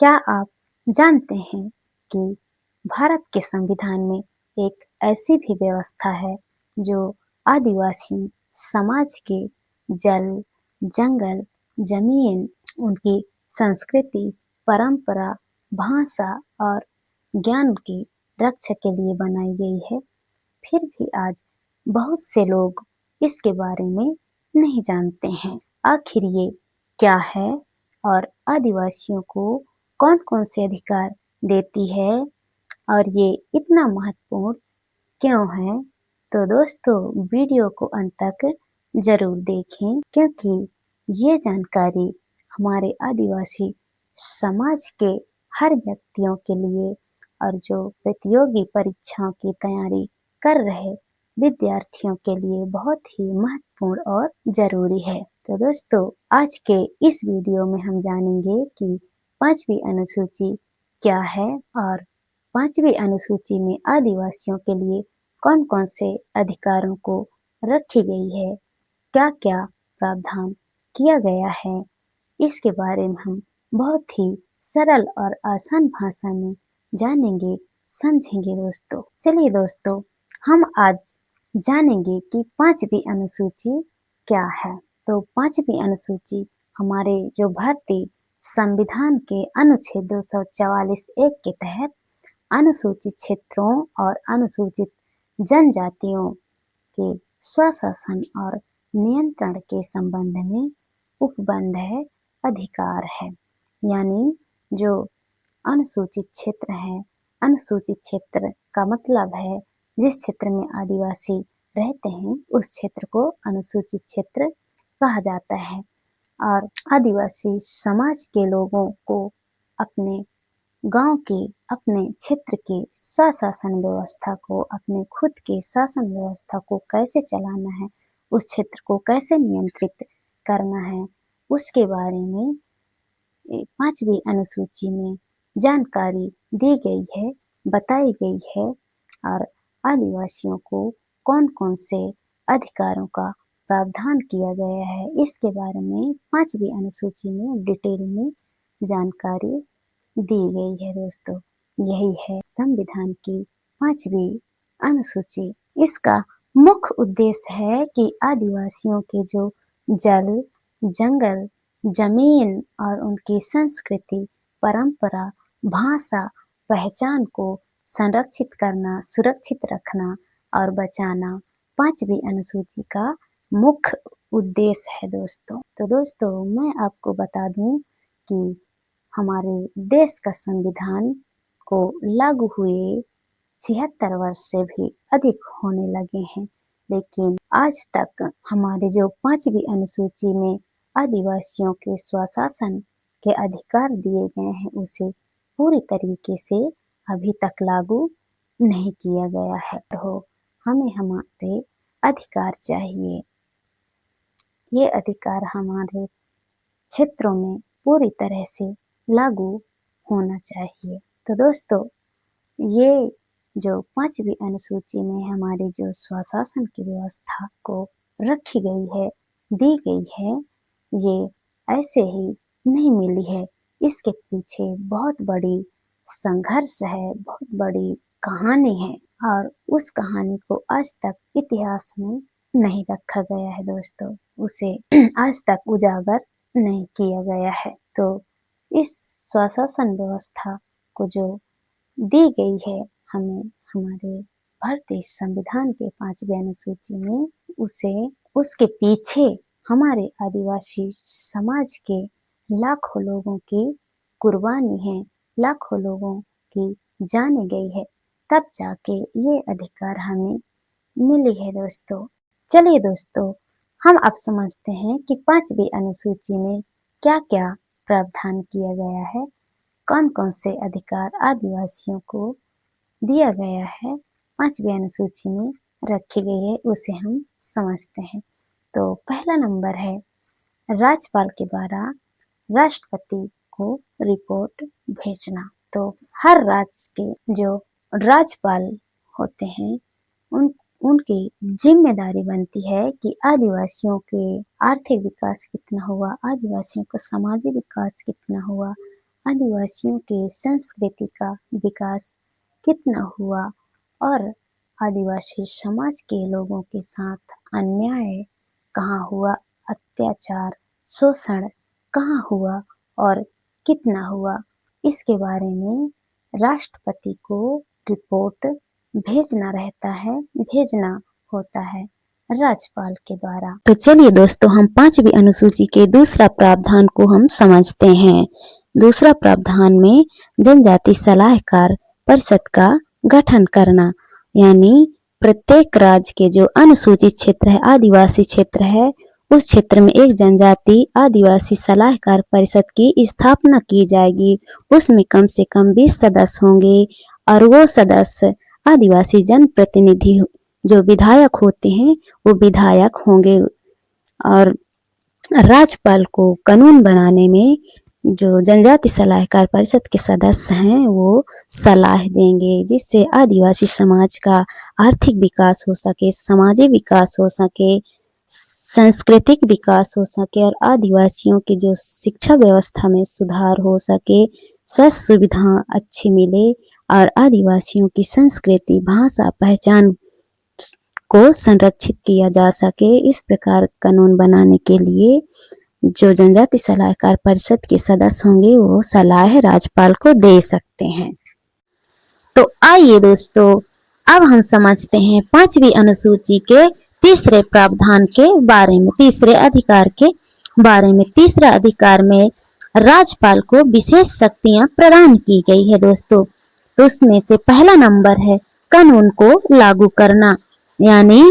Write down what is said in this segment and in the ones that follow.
क्या आप जानते हैं कि भारत के संविधान में एक ऐसी भी व्यवस्था है जो आदिवासी समाज के जल, जंगल, जमीन, उनकी संस्कृति, परंपरा, भाषा और ज्ञान की रक्षा के लिए बनाई गई है। फिर भी आज बहुत से लोग इसके बारे में नहीं जानते हैं। आखिर ये क्या है और आदिवासियों को कौन-कौन से अधिकार देती है और ये इतना महत्वपूर्ण क्यों है? तो दोस्तों वीडियो को अंत तक जरूर देखें क्योंकि ये जानकारी हमारे आदिवासी समाज के हर व्यक्तियों के लिए और जो प्रतियोगी परीक्षाओं की तैयारी कर रहे विद्यार्थियों के लिए बहुत ही महत्वपूर्ण और जरूरी है। तो दोस्तों आज के इस वीडियो में हम जानेंगे कि पांचवी अनुसूची क्या है और पांचवी अनुसूची में आदिवासियों के लिए कौन-कौन से अधिकारों को रखी गई है, क्या-क्या प्रावधान किया गया है, इसके बारे में हम बहुत ही सरल और आसान भाषा में जानेंगे, समझेंगे दोस्तों। चलिए दोस्तों, हम आज जानेंगे कि पांचवी अनुसूची क्या है। तो पांचवी अनुसूची हमारे जो भारतीय संविधान के अनुच्छेद 244(1) के तहत अनुसूचित क्षेत्रों और अनुसूचित जनजातियों के स्वशासन और नियंत्रण के संबंध में उपबंध है, अधिकार है। यानी जो अनुसूचित क्षेत्र है, अनुसूचित क्षेत्र का मतलब है जिस क्षेत्र में आदिवासी रहते हैं उस क्षेत्र को अनुसूचित क्षेत्र कहा जाता है। और आदिवासी समाज के लोगों को अपने गांव के, अपने क्षेत्र के स्वशासन व्यवस्था को, अपने खुद के शासन व्यवस्था को कैसे चलाना है, उस क्षेत्र को कैसे नियंत्रित करना है, उसके बारे में पांचवी अनुसूची में जानकारी दी गई है, बताई गई है। और आदिवासियों को कौन-कौन से अधिकारों का प्रावधान किया गया है, इसके बारे में पांचवी अनुसूची में डिटेल में जानकारी दी गई है दोस्तों। यही है संविधान की पांचवी अनुसूची। इसका मुख्य उद्देश्य है कि आदिवासियों के जो जल, जंगल, जमीन और उनकी संस्कृति, परंपरा, भाषा, पहचान को संरक्षित करना, सुरक्षित रखना और बचाना पांचवी अनुसूची का मुख्य उद्देश्य है दोस्तों। तो दोस्तों मैं आपको बता दूं कि हमारे देश का संविधान को लागू हुए 76 वर्ष से भी अधिक होने लगे हैं, लेकिन आज तक हमारे जो पांचवी अनुसूची में आदिवासियों के स्वशासन के अधिकार दिए गए हैं उसे पूरी तरीके से अभी तक लागू नहीं किया गया है। तो हमें हमारे अधिकार चाहिए, ये अधिकार हमारे क्षेत्रों में पूरी तरह से लागू होना चाहिए। तो दोस्तों ये जो पांचवी अनुसूची में हमारी जो स्वशासन की व्यवस्था को रखी गई है, दी गई है, ये ऐसे ही नहीं मिली है। इसके पीछे बहुत बड़ी संघर्ष है, बहुत बड़ी कहानी है और उस कहानी को आज तक इतिहास में नहीं रखा गया है दोस्तों। उसे आज तक उजागर नहीं किया गया है। तो इस स्वशासन व्यवस्था को जो दी गई है हमें हमारे भारतीय संविधान के पांचवी अनुसूची में, उसे उसके पीछे हमारे आदिवासी समाज के लाखों लोगों की कुर्बानी है, लाखों लोगों की जाने गई है, तब जाके ये अधिकार हमें मिली है दोस्तों। चलिए दोस्तों हम अब समझते हैं कि पांचवी अनुसूची में क्या क्या प्रावधान किया गया है, कौन कौन से अधिकार आदिवासियों को दिया गया है, पांचवी अनुसूची में रखी गई है, उसे हम समझते हैं। तो पहला नंबर है राज्यपाल के द्वारा राष्ट्रपति को रिपोर्ट भेजना। तो हर राज्य के जो राज्यपाल होते हैं उनकी जिम्मेदारी बनती है कि आदिवासियों के आर्थिक विकास कितना हुआ, आदिवासियों का सामाजिक विकास कितना हुआ, आदिवासियों के संस्कृति का विकास कितना हुआ और आदिवासी समाज के लोगों के साथ अन्याय कहाँ हुआ, अत्याचार, शोषण कहाँ हुआ और कितना हुआ, इसके बारे में राष्ट्रपति को रिपोर्ट भेजना होता है राज्यपाल के द्वारा। तो चलिए दोस्तों, हम 5वीं अनुसूची के दूसरा प्रावधान को हम समझते हैं। दूसरा प्रावधान में जनजाति सलाहकार परिषद का गठन करना, यानी प्रत्येक राज्य के जो अनुसूचित क्षेत्र है, आदिवासी क्षेत्र है, उस क्षेत्र में एक जनजाति आदिवासी सलाहकार परिषद की स्थापना की जाएगी। उसमें कम से कम 20 सदस्य होंगे और वो सदस्य आदिवासी जनप्रतिनिधि जो विधायक होते हैं वो विधायक होंगे। और राज्यपाल को कानून बनाने में जो जनजाति सलाहकार परिषद के सदस्य हैं वो सलाह देंगे, जिससे आदिवासी समाज का आर्थिक विकास हो सके, सामाजिक विकास हो सके, सांस्कृतिक विकास हो सके और आदिवासियों की जो शिक्षा व्यवस्था में सुधार हो सके, स्वास्थ्य सुविधा अच्छी मिले और आदिवासियों की संस्कृति, भाषा, पहचान को संरक्षित किया जा सके। इस प्रकार कानून बनाने के लिए जो जनजाति सलाहकार परिषद के सदस्य होंगे वो सलाह राज्यपाल को दे सकते हैं। तो आइए दोस्तों, अब हम समझते हैं 5वीं अनुसूची के तीसरे प्रावधान के बारे में, तीसरे अधिकार के बारे में। तीसरा अधिकार में राज्यपाल को विशेष शक्तियां प्रदान की गई है दोस्तों। तो उसमें से पहला नंबर है कानून को लागू करना, यानी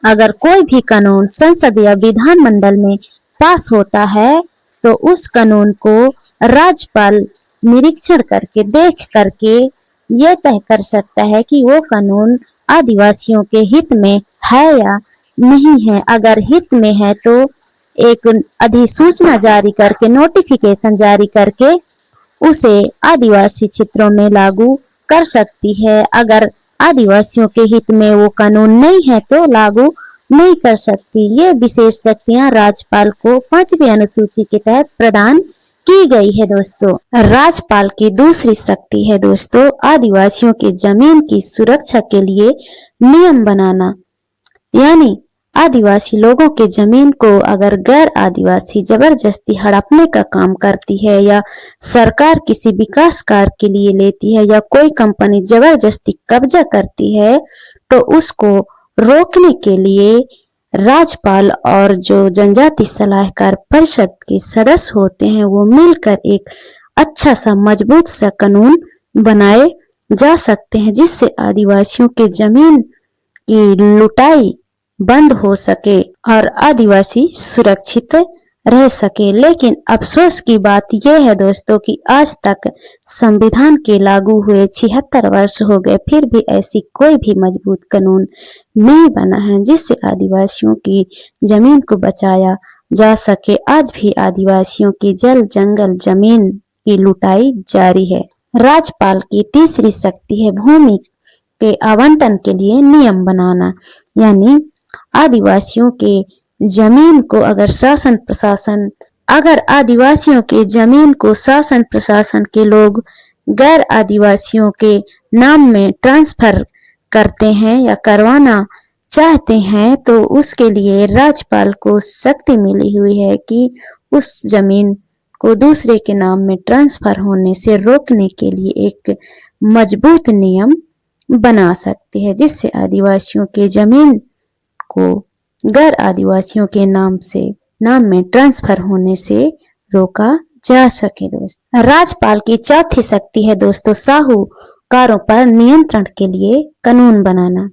अगर कोई भी कानून संसद या विधानमंडल में पास होता है तो उस कानून को राज्यपाल निरीक्षण करके, देख करके यह तय कर सकता है कि वो कानून आदिवासियों के हित में है या नहीं है। अगर हित में है तो एक अधिसूचना जारी करके, नोटिफिकेशन जारी करके उसे आदिवासी क्षेत्रों में लागू कर सकती है। अगर आदिवासियों के हित में वो कानून नहीं है तो लागू नहीं कर सकती। ये विशेष शक्तियां राज्यपाल को 5वीं अनुसूची के तहत प्रदान की गई है दोस्तों। राज्यपाल की दूसरी शक्ति है दोस्तों आदिवासियों की जमीन की सुरक्षा के लिए नियम बनाना, यानी आदिवासी लोगों के जमीन को अगर गैर आदिवासी जबरदस्ती हड़पने का काम करती है या सरकार किसी विकास कार्य के लिए लेती है या कोई कंपनी जबरदस्ती कब्जा करती है तो उसको रोकने के लिए राज्यपाल और जो जनजाति सलाहकार परिषद के सदस्य होते हैं वो मिलकर एक अच्छा सा मजबूत सा कानून बनाए जा सकते हैं, जिससे आदिवासियों के जमीन की लुटाई बंद हो सके और आदिवासी सुरक्षित रह सके। लेकिन अफसोस की बात यह है दोस्तों कि आज तक संविधान के लागू हुए 76 वर्ष हो गए, फिर भी ऐसी कोई भी मजबूत कानून नहीं बना है जिससे आदिवासियों की जमीन को बचाया जा सके। आज भी आदिवासियों की जल, जंगल, जमीन की लुटाई जारी है। राज्यपाल की तीसरी शक्ति है भूमि के आवंटन के लिए नियम बनाना, यानी आदिवासियों के जमीन को अगर आदिवासियों के जमीन को शासन प्रशासन के लोग गैर आदिवासियों के नाम में ट्रांसफर करते हैं या करवाना चाहते हैं तो उसके लिए राज्यपाल को शक्ति मिली हुई है कि उस जमीन को दूसरे के नाम में ट्रांसफर होने से रोकने के लिए एक मजबूत नियम बना सकती है, जिससे आदिवासियों के जमीन को गैर आदिवासियों के नाम में ट्रांसफर होने से रोका जा सके दोस्तों। राज्यपाल की चौथी शक्ति है दोस्तों साहूकारों पर नियंत्रण के लिए कानून बनाना।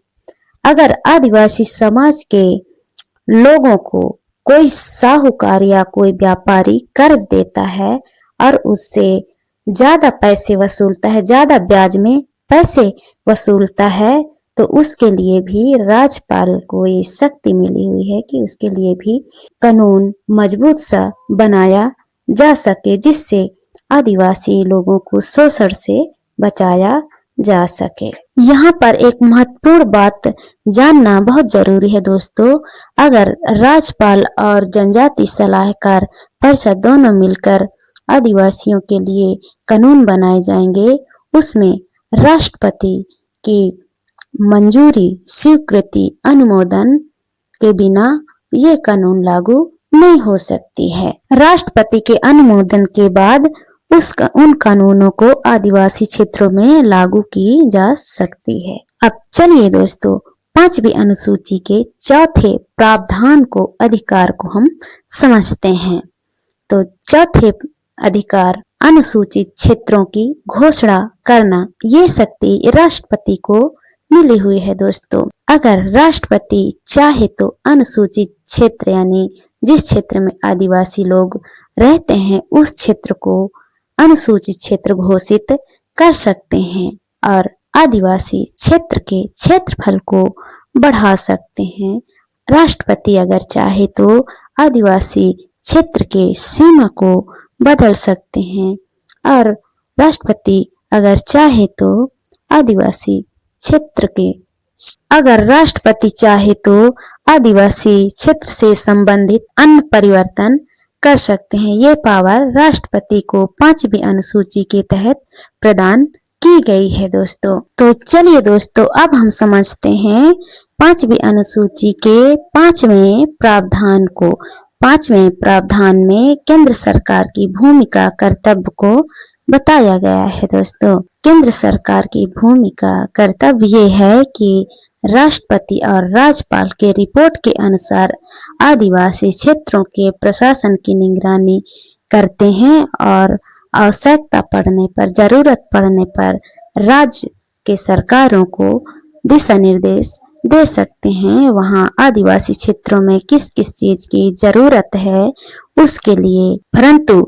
अगर आदिवासी समाज के लोगों को कोई साहूकार या कोई व्यापारी कर्ज देता है और उससे ज्यादा पैसे वसूलता है, ज्यादा ब्याज में पैसे वसूलता है तो उसके लिए भी राज्यपाल को ये शक्ति मिली हुई है कि उसके लिए भी कानून मजबूत सा बनाया जा सके, जिससे आदिवासी लोगों को शोषण से बचाया जा सके। यहाँ पर एक महत्वपूर्ण बात जानना बहुत जरूरी है दोस्तों। अगर राज्यपाल और जनजाति सलाहकार परिषद दोनों मिलकर आदिवासियों के लिए कानून बनाए जाएंगे उसमें राष्ट्रपति की मंजूरी, स्वीकृति, अनुमोदन के बिना ये कानून लागू नहीं हो सकती है। राष्ट्रपति के अनुमोदन के बाद उन कानूनों को आदिवासी क्षेत्रों में लागू की जा सकती है। अब चलिए दोस्तों 5वीं अनुसूची के चौथे प्रावधान को अधिकार को हम समझते हैं। तो चौथे अधिकार अनुसूचित क्षेत्रों की घोषणा करना, ये शक्ति राष्ट्रपति को मिली हुई है दोस्तों। अगर राष्ट्रपति चाहे तो अनुसूचित क्षेत्र यानी जिस क्षेत्र में आदिवासी लोग रहते हैं उस क्षेत्र को अनुसूचित क्षेत्र घोषित कर सकते हैं और आदिवासी क्षेत्र के क्षेत्रफल को बढ़ा सकते हैं। राष्ट्रपति अगर चाहे तो आदिवासी क्षेत्र के सीमा को बदल सकते हैं और राष्ट्रपति अगर चाहे तो आदिवासी क्षेत्र के आदिवासी क्षेत्र से संबंधित अन्य परिवर्तन कर सकते हैं। ये पावर राष्ट्रपति को 5वीं अनुसूची के तहत प्रदान की गई है दोस्तों। तो चलिए दोस्तों अब हम समझते हैं 5वीं अनुसूची के 5वें प्रावधान को। 5वें प्रावधान में केंद्र सरकार की भूमिका कर्तव्य को बताया गया है दोस्तों। केंद्र सरकार की भूमिका कर्तव्य ये है कि राष्ट्रपति और राज्यपाल के रिपोर्ट के अनुसार आदिवासी क्षेत्रों के प्रशासन की निगरानी करते हैं और आवश्यकता पड़ने पर, जरूरत पड़ने पर राज्य के सरकारों को दिशा निर्देश दे सकते हैं। वहाँ आदिवासी क्षेत्रों में किस किस चीज की जरूरत है उसके लिए, परंतु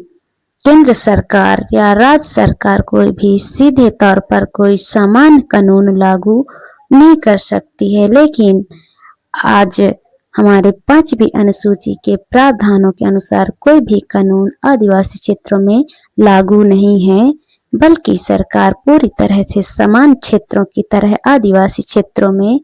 केंद्र सरकार या राज्य सरकार कोई भी सीधे तौर पर कोई सामान्य कानून लागू नहीं कर सकती है। लेकिन आज हमारे 5वीं अनुसूची के प्रावधानों के अनुसार कोई भी कानून आदिवासी क्षेत्रों में लागू नहीं है, बल्कि सरकार पूरी तरह से समान क्षेत्रों की तरह आदिवासी क्षेत्रों में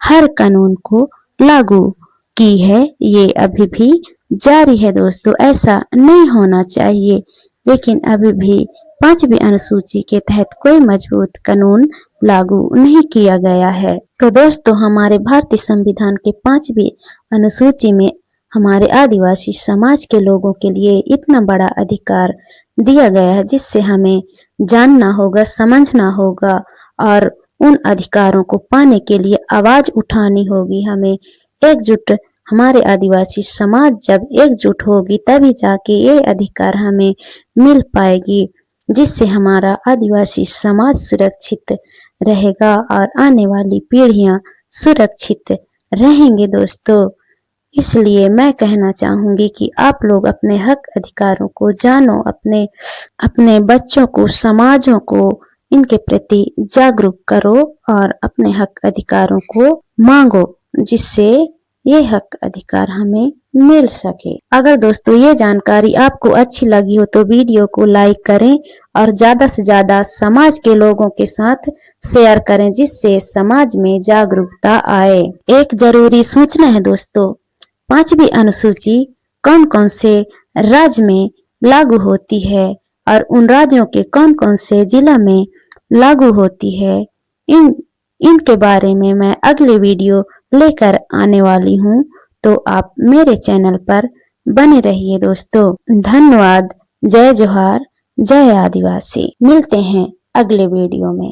हर कानून को लागू की है। ये अभी भी जारी है दोस्तों, ऐसा नहीं होना चाहिए, लेकिन अभी भी 5वीं अनुसूची के तहत कोई मजबूत कानून लागू नहीं किया गया है। तो दोस्तों हमारे भारतीय संविधान के 5वीं अनुसूची में हमारे आदिवासी समाज के लोगों के लिए इतना बड़ा अधिकार दिया गया है, जिससे हमें जानना होगा, समझना होगा और उन अधिकारों को पाने के लिए आवाज उठानी होगी। हमें एकजुट, हमारे आदिवासी समाज जब एकजुट होगी तभी जाके ये अधिकार हमें मिल पाएगी, जिससे हमारा आदिवासी समाज सुरक्षित रहेगा और आने वाली पीढ़ियां सुरक्षित रहेंगे दोस्तों। इसलिए मैं कहना चाहूंगी कि आप लोग अपने हक अधिकारों को जानो, अपने बच्चों को, समाजों को इनके प्रति जागरूक करो और अपने हक अधिकारों को मांगो, जिससे ये हक अधिकार हमें मिल सके। अगर दोस्तों ये जानकारी आपको अच्छी लगी हो तो वीडियो को लाइक करें और ज्यादा से ज्यादा समाज के लोगों के साथ शेयर करें, जिससे समाज में जागरूकता आए। एक जरूरी सूचना है दोस्तों, 5वीं अनुसूची कौन कौन से राज्य में लागू होती है और उन राज्यों के कौन कौन से जिला में लागू होती है, इनके बारे में मैं अगले वीडियो लेकर आने वाली हूँ। तो आप मेरे चैनल पर बने रहिए दोस्तों। धन्यवाद। जय जोहार, जय आदिवासी। मिलते हैं अगले वीडियो में।